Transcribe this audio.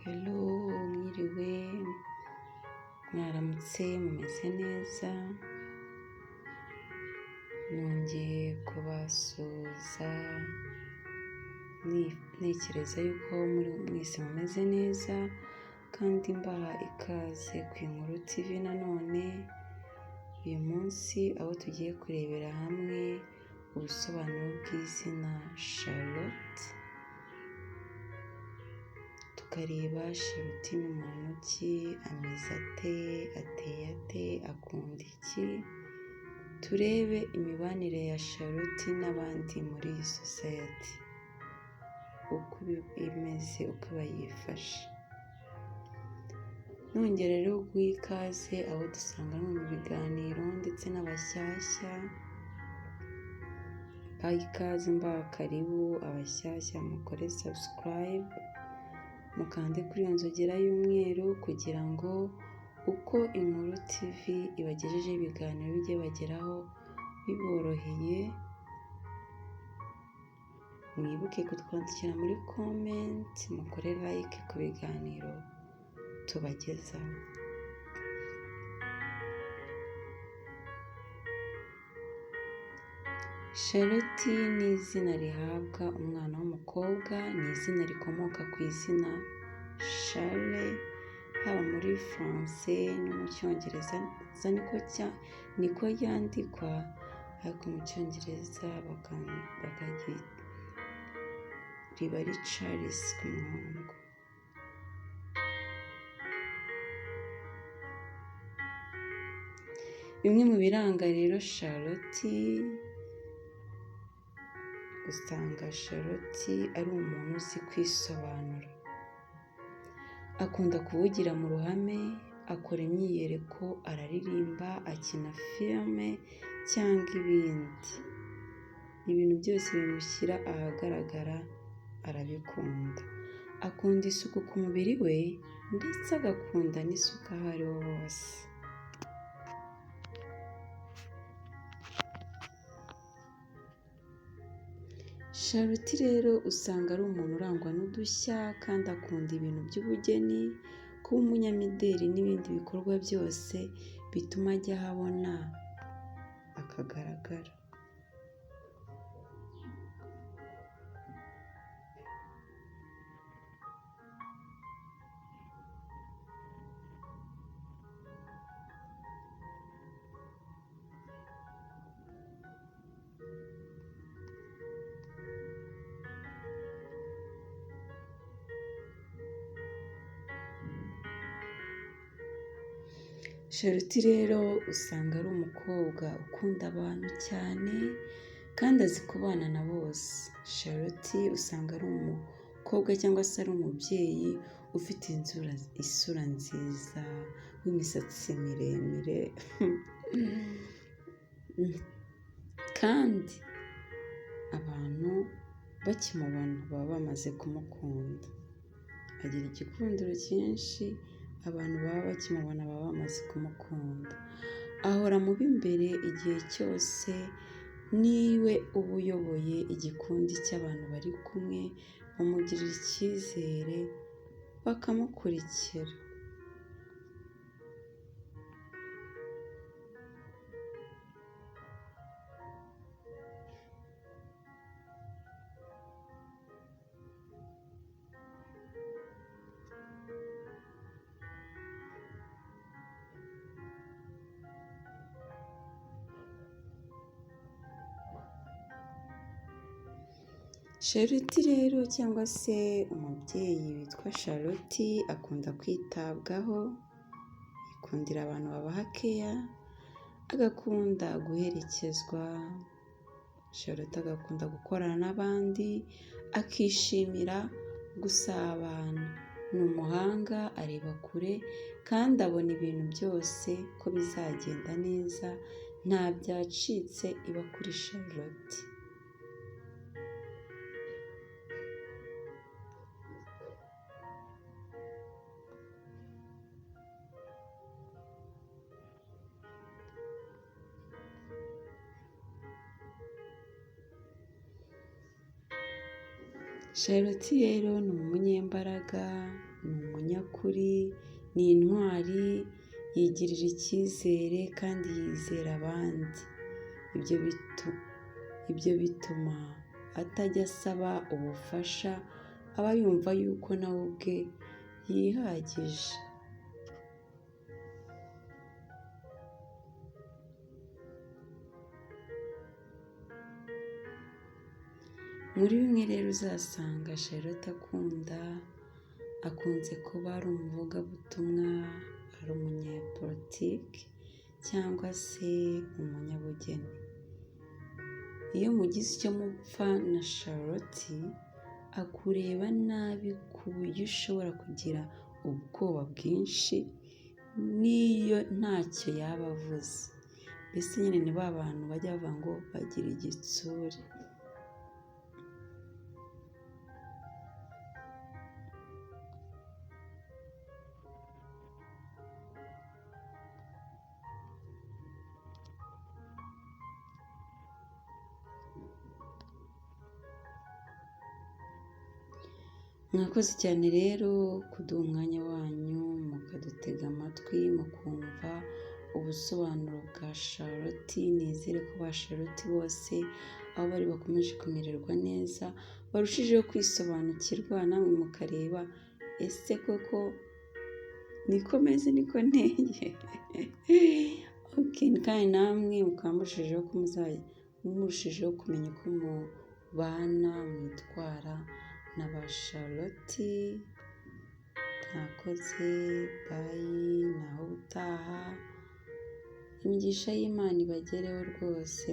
Hello, mwiriwe, mwaramutse, mumeze neza, nongeye kubasuhuza, ntekereza yuko mwese mumeze neza, kandi mbaha ikaze ku Inkuru TV nanone, uyu munsi aho tugiye kurebera hamwe ubusobanuro bw'izina Charlotte, tukareba Charlotte ni muntu ki, ameze ate, ateye ate, akunda iki, turebe imibanire ya Charlotte n'abandi muri iyi society, uko imeze, uko bayifashe. Nongera rero guha ikaze abo dusanganywe mu biganiro ndetse n'abashyashya, baha ikaze, mbaha karibu, abashyashya mukore subscribe, mukande kuri iyo nzogera y'umweru kugira ngo uko Inkuru TV ibagejejeho ibiganiro bijye bageraho biboroheye. Mwibuke kutwandikira muri comment, mukore like ku biganiro tubagezaho. Charlotte ni izina rihabwa umwana w'umukobwa, ni izina rikomoka ku izina Charles, haba muri Français no mu Cyongereza niko yandikwa, ariko mu Cyongereza riba ari Charles ku muhungu. Bimwe mu biranga rero Charlotte, usanga Charlotte ari umuntu uzi kwisobanura, akunda kuvugira mu ruhame, akora imyiyereko, araririmba, akina filime cyangwa ibindi. Ibintu byose bimushyira ahagaragara arabikunda. Akunda isuku ku mubiri we ndetse agakunda n'isuku aho ariho hose. Charlotte rero usanga ari umuntu urangwa n'udushya kandi akunda ibintu by'ubugeni, kuba umunyamideli n'ibindi bikorwa byose bituma ajya ahabona akagaragara. Charlotte rero usanga ari umukobwa ukunda abantu cyane kandi azi kubana na bose. Charlotte usanga ari umukobwa cyangwa se ari umubyeyi ufite isura nziza, w'imisatsi miremire kandi abantu bakimubona baba bamaze kumukunda. Agira igikundiro cyinshi, abantu baba bakimubona baba bamaze kumukunda. Ahora mu b'imbere igihe cyose, niwe uba uyoboye igikundi cy'abantu bari kumwe, bamugirira icyizere, bakamukurikira. Charlotte rero cyangwa se umubyeyi witwa Charlotte akunda kwitabwaho, yikundira abantu babaha keya, agakunda guherekezwa. Charlotte agakunda gukorana n'abandi, akishimira gusabana. Ni umuhanga, areba kure kandi abona ibintu byose ko bizagenda neza, nta byacitse iba kuri Charlotte. Charlotte rero ni umunyembaraga, ni umunyakuri, ni intwari, yigirira icyizere kandi yizera abandi. Ibyo bituma atajya asaba ubufasha, aba yumva yuko nawe ubwe yihagije. Muri bimwe rero uzasanga Charlotte akunze kuba ari umuvugabutumwa, ari umunyapolitiki cyangwa se umunyabugeni. Iyo mugize icyo mupfa na Charlotte, akureba nabi ku buryo ushobora kugira ubwoba bwinshi n'iyo ntacyo yaba avuze. Mbese nyine ni ba bantu bajya bavuga ngo bagira igitsure. Mwakoze cyane rero kuduha umwanya wanyu mukadutega amatwi mukumva ubusobanuro bwa Charlotte. Nizere ko ba Charlotte bose aho bari bakomeje kumererwa neza, barushijeho kwisobanukirwa, namwe mukareba ese koko niko meze niko nteye. Kandi namwe mukaba murushijeho kumenya uko mubana mwitwara na ba Charlotte. Mwakoze, bayi, naho ubutaha. Imigisha y'Imana ibagereho rwose.